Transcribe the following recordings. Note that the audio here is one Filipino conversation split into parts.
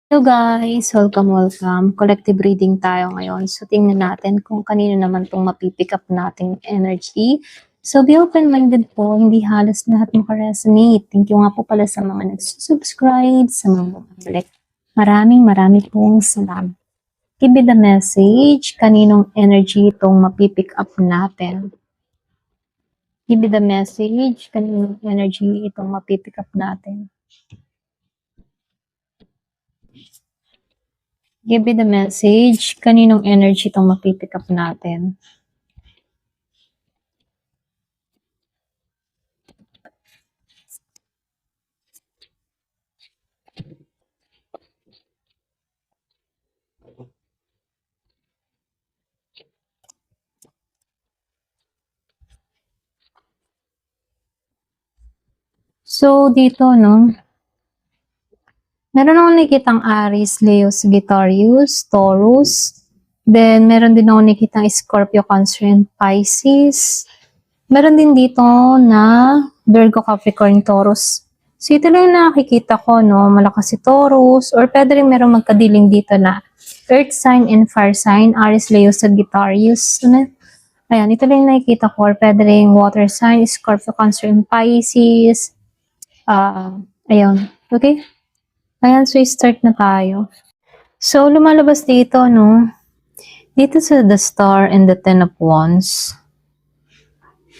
Hello guys! Welcome. Collective reading tayo ngayon. So, tingnan natin kung kanino naman itong mapipick up nating energy. So, be open-minded po. Hindi halos lahat makaresonate. Thank you nga po pala sa mga nagsusubscribe, sa mga bumabalik. Marami pong salamat. Give me the message. Kaninong energy itong mapipick up natin? Give me the message. Kaninong energy itong mapipick up natin? Give me the message. Kaninong energy itong mapipick up natin? So, dito, no? Meron akong nakikitang Aries, Leo, Sagittarius, Taurus. Then, meron din akong nakikitang Scorpio, Cancer, and Pisces. Meron din dito na Virgo, Capricorn, Taurus. So, ito lang yung nakikita ko, no? Malakas si Taurus. Or pwede rin meron magkadiling dito na Earth sign and Fire sign, Aries, Leo, Sagittarius. Ayan, ito lang yung nakikita ko. Or pwede rin Water sign, Scorpio, Cancer, and Pisces. Ayun. Okay? Ayan, so start na tayo. So, lumalabas dito, no? Dito sa The Star and the Ten of Wands,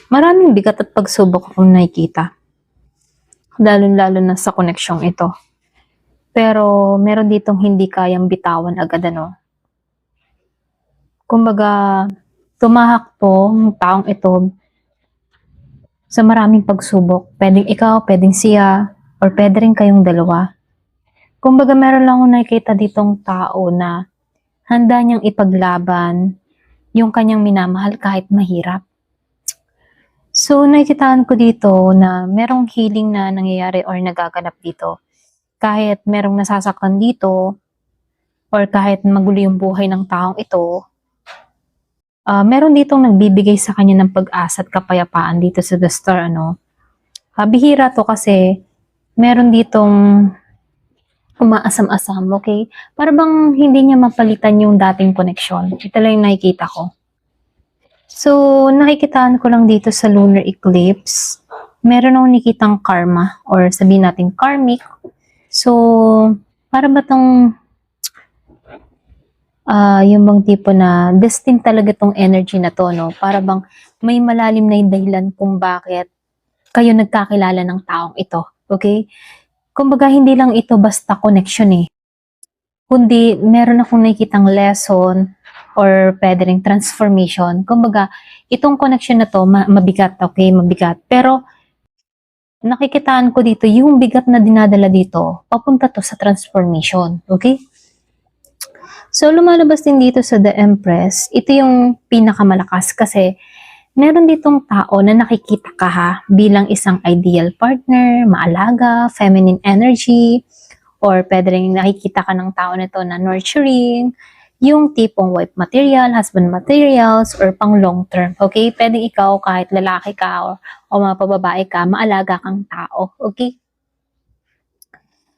maraming bigat at pagsubok akong nakikita. Lalo-lalo na sa koneksyong ito. Pero, meron ditong hindi kayang bitawan agad, ano? Kumbaga, tumahak to, ng taong ito, sa maraming pagsubok. Pwedeng ikaw, pwedeng siya, or pwede rin kayong dalawa. Kumbaga, meron lang akong nakikita ditong tao na handa niyang ipaglaban yung kanyang minamahal kahit mahirap. So, nakikitaan ko dito na merong healing na nangyayari or nagaganap dito. Kahit merong nasasaktan dito or kahit magulo yung buhay ng taong ito, meron ditong nagbibigay sa kanya ng pag-asa at kapayapaan dito sa The Star, ano. Bihira to kasi meron ditong umaasam-asam, okay? Para bang hindi niya mapalitan yung dating koneksyon. Ito lang yung nakikita ko. So, nakikitaan ko lang dito sa lunar eclipse. Meron akong nakikitang karma or sabihin natin karmic. So, para ba tong yung bang tipo na destined talaga tong energy na to, no? Para bang may malalim na yung dahilan kung bakit kayo nagkakilala ng taong ito, okay? Kumbaga, hindi lang ito basta connection eh. Kundi, meron akong nakikitang lesson or pwede ring transformation. Kumbaga, itong connection na to, mabigat, okay? Mabigat. Pero, nakikitaan ko dito, yung bigat na dinadala dito, papunta to sa transformation, okay? So, lumalabas din dito sa The Empress, ito yung pinakamalakas kasi meron ditong tao na nakikita ka ha, bilang isang ideal partner, maalaga, feminine energy, or pwede rin nakikita ka ng tao nito na nurturing, yung tipong wife material, husband materials, or pang long term. Okay? Pwede ikaw kahit lalaki ka o mga pababae ka, maalaga kang tao. Okay?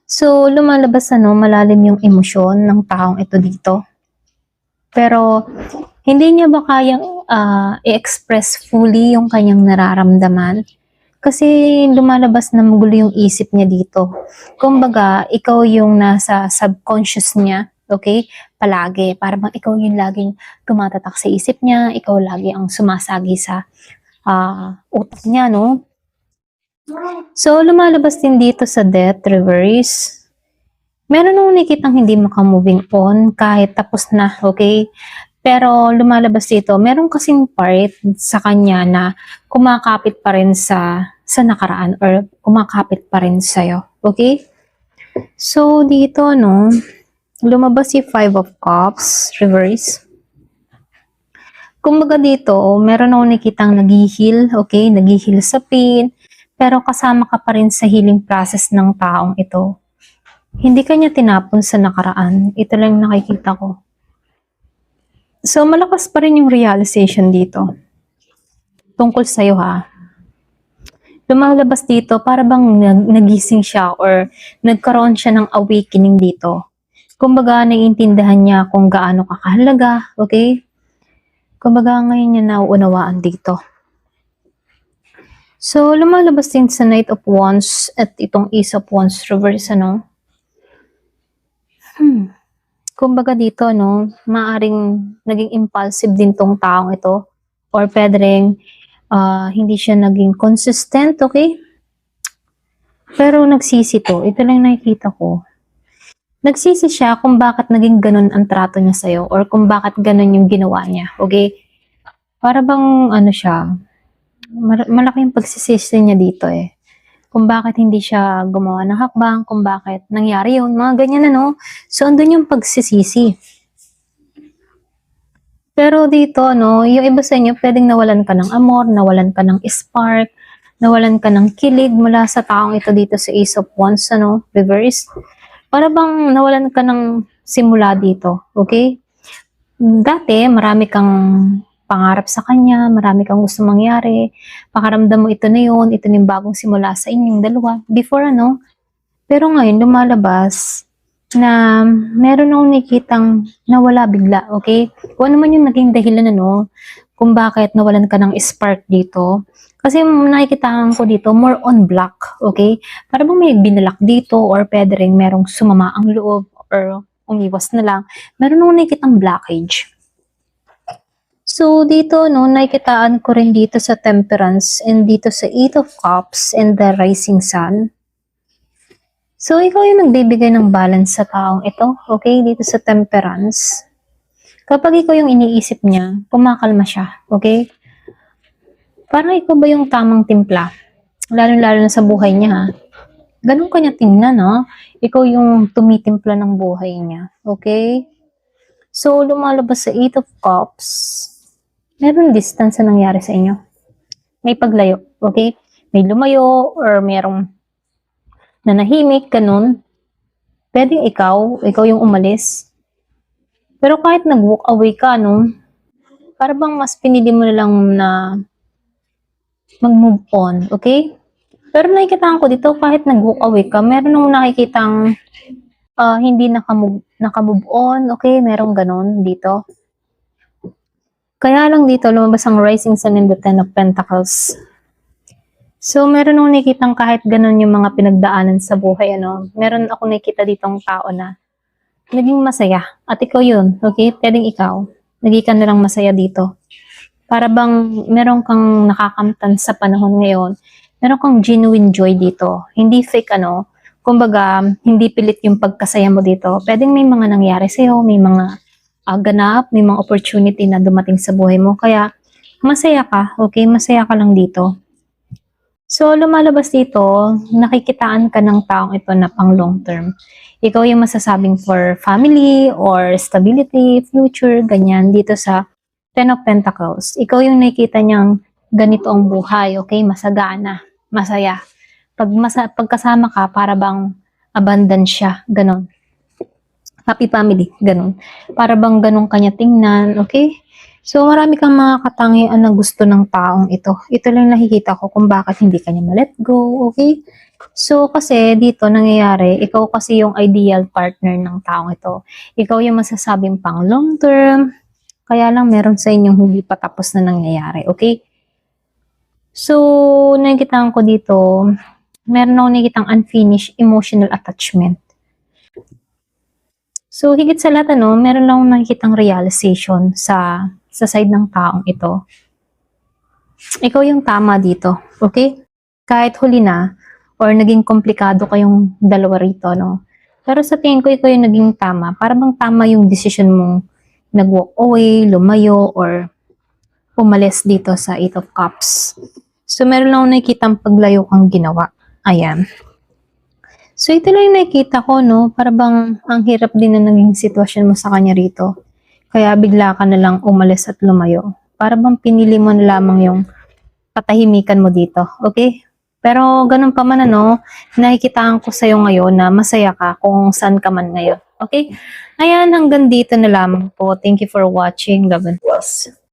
So, lumalabas malalim yung emosyon ng taong ito dito. Pero, hindi niya ba kayang i-express fully yung kanyang nararamdaman? Kasi lumalabas na magulo yung isip niya dito. Kumbaga, ikaw yung nasa subconscious niya, okay? Palagi. Para bang ikaw yung laging tumatatak sa isip niya, ikaw lagi ang sumasagi sa utak niya, no? So, lumalabas din dito sa Death Reverse. Meron nung nakikitang hindi makamoving on kahit tapos na, okay? Pero lumalabas dito, meron kasing part sa kanya na kumakapit pa rin sa nakaraan or kumakapit pa rin sa'yo, okay? So, dito, no, lumabas si Five of Cups, reverse. Kumbaga dito, meron akong nakitang nag-heal, okay? Nag-heal sa pain, pero kasama ka pa rin sa healing process ng taong ito. Hindi kanya tinapon sa nakaraan. Ito lang yung nakikita ko. So, malakas pa rin yung realization dito. Tungkol sa'yo ha. Lumalabas dito, para bang nagising siya or nagkaroon siya ng awakening dito. Kumbaga, naiintindihan niya kung gaano ka kahalaga, okay? Kumbaga, ngayon niya nauunawaan dito. So, lumalabas din sa Knight of Wands at itong Ace of Wands reverse, ano? Kumbaga dito, no, maaring naging impulsive din tong taong ito. Or pwede rin, hindi siya naging consistent, okay? Pero nagsisi to. Ito lang nakikita ko. Nagsisi siya kung bakit naging ganun ang trato niya sa'yo or kung bakit ganun yung ginawa niya, okay? Para bang, ano siya, malaki yung pagsisisi niya dito eh. Kung bakit hindi siya gumawa ng hakbang, kung bakit nangyari yun, mga ganyan ano. So, andun yung pagsisisi. Pero dito, no, yung iba sa inyo, pwedeng nawalan ka ng amor, nawalan ka ng spark, nawalan ka ng kilig mula sa taong ito dito sa Ace of Wands, ano, reverse. Para bang nawalan ka ng simula dito, okay? Dati, marami kang pangarap sa kanya, marami kang gusto mangyari, pakaramdam mo ito na yun, ito na yung bagong simula sa inyong dalawa. Before ano, pero ngayon lumalabas na meron akong nakikitang nawala bigla, okay? Kung ano man yung naging dahilan ano, kung bakit nawalan ka ng spark dito. Kasi nakikitaan ko dito, more on black, okay? Para bang may binalak dito or pwede rin merong sumama ang loob or umiwas na lang. Meron akong nakikitang blockage. So, dito, no, nakikitaan ko rin dito sa Temperance and dito sa Eight of Cups and the Rising Sun. So, ikaw yung nagbibigay ng balance sa taong ito, okay? Dito sa Temperance. Kapag ikaw yung iniisip niya, kumakalma siya, okay? Parang ikaw ba yung tamang timpla? Lalo-lalo na sa buhay niya, ha? Ganun ka niya tingnan, ha? Ikaw yung tumitimpla ng buhay niya, okay? So, lumalabas sa Eight of Cups. Meron distance na nangyari sa inyo. May paglayo, okay? May lumayo or merong nanahimik, ganun. Pwedeng ikaw yung umalis. Pero kahit nag-walk away ka, no? Para bang mas pinili mo na lang na mag-move on, okay? Pero nakikita ko dito, kahit nag-walk away ka, meron nung nakikitang hindi nakamove on, okay? Merong ganun dito. Kaya lang dito, lumabas ang Rising Sun and the Ten of Pentacles. So, meron nung nakikitang kahit ganun yung mga pinagdaanan sa buhay, ano? Meron ako nakikita ditong tao na naging masaya. At ikaw yun, okay? Pwedeng ikaw. Naging ka na lang masaya dito. Para bang meron kang nakakamtan sa panahon ngayon, meron kang genuine joy dito. Hindi fake ano, kumbaga, hindi pilit yung pagkasaya mo dito. Pwedeng may mga nangyari sa'yo, may mga ganap, may mga opportunity na dumating sa buhay mo. Kaya, masaya ka, okay? Masaya ka lang dito. So, lumalabas dito, nakikitaan ka ng taong ito na pang long term. Ikaw yung masasabing for family or stability, future, ganyan, dito sa Ten of Pentacles. Ikaw yung nakikita niyang ganito ang buhay, okay? Masagana, masaya. Pagkasama ka, para bang abundant siya, ganon. Happy family, ganon. Para bang ganon kanya tingnan, okay? So, marami kang mga katangian na gusto ng taong ito. Ito lang nakikita ko kung bakit hindi kanya ma-let go, okay? So, kasi dito nangyayari, ikaw kasi yung ideal partner ng taong ito. Ikaw yung masasabing pang long term, kaya lang meron sa inyong hindi pa tapos na nangyayari, okay? So, nakikita ko dito, meron akong nakikitang unfinished emotional attachment. So, higit sa lahat, ano, meron lang akong nakikitang realization sa side ng taong ito. Ikaw yung tama dito, okay? Kahit huli na, or naging komplikado kayong dalawa rito, no? Pero sa tingin ko, ikaw yung naging tama. Para bang tama yung decision mong nag-walk away, lumayo, or umalis dito sa Eight of Cups. So, meron lang nakikitang paglayo kang ginawa. Ayan. So, ito lang yung nakikita ko, no? Para bang ang hirap din na naging sitwasyon mo sa kanya rito. Kaya bigla ka na lang umalis at lumayo. Para bang pinili mo na lamang yung katahimikan mo dito. Okay? Pero ganun pa man ano, nakikitaan ko sa'yo ngayon na masaya ka kung saan ka man ngayon. Okay? Ayan, hanggang dito na lamang po. Thank you for watching. Love and peace.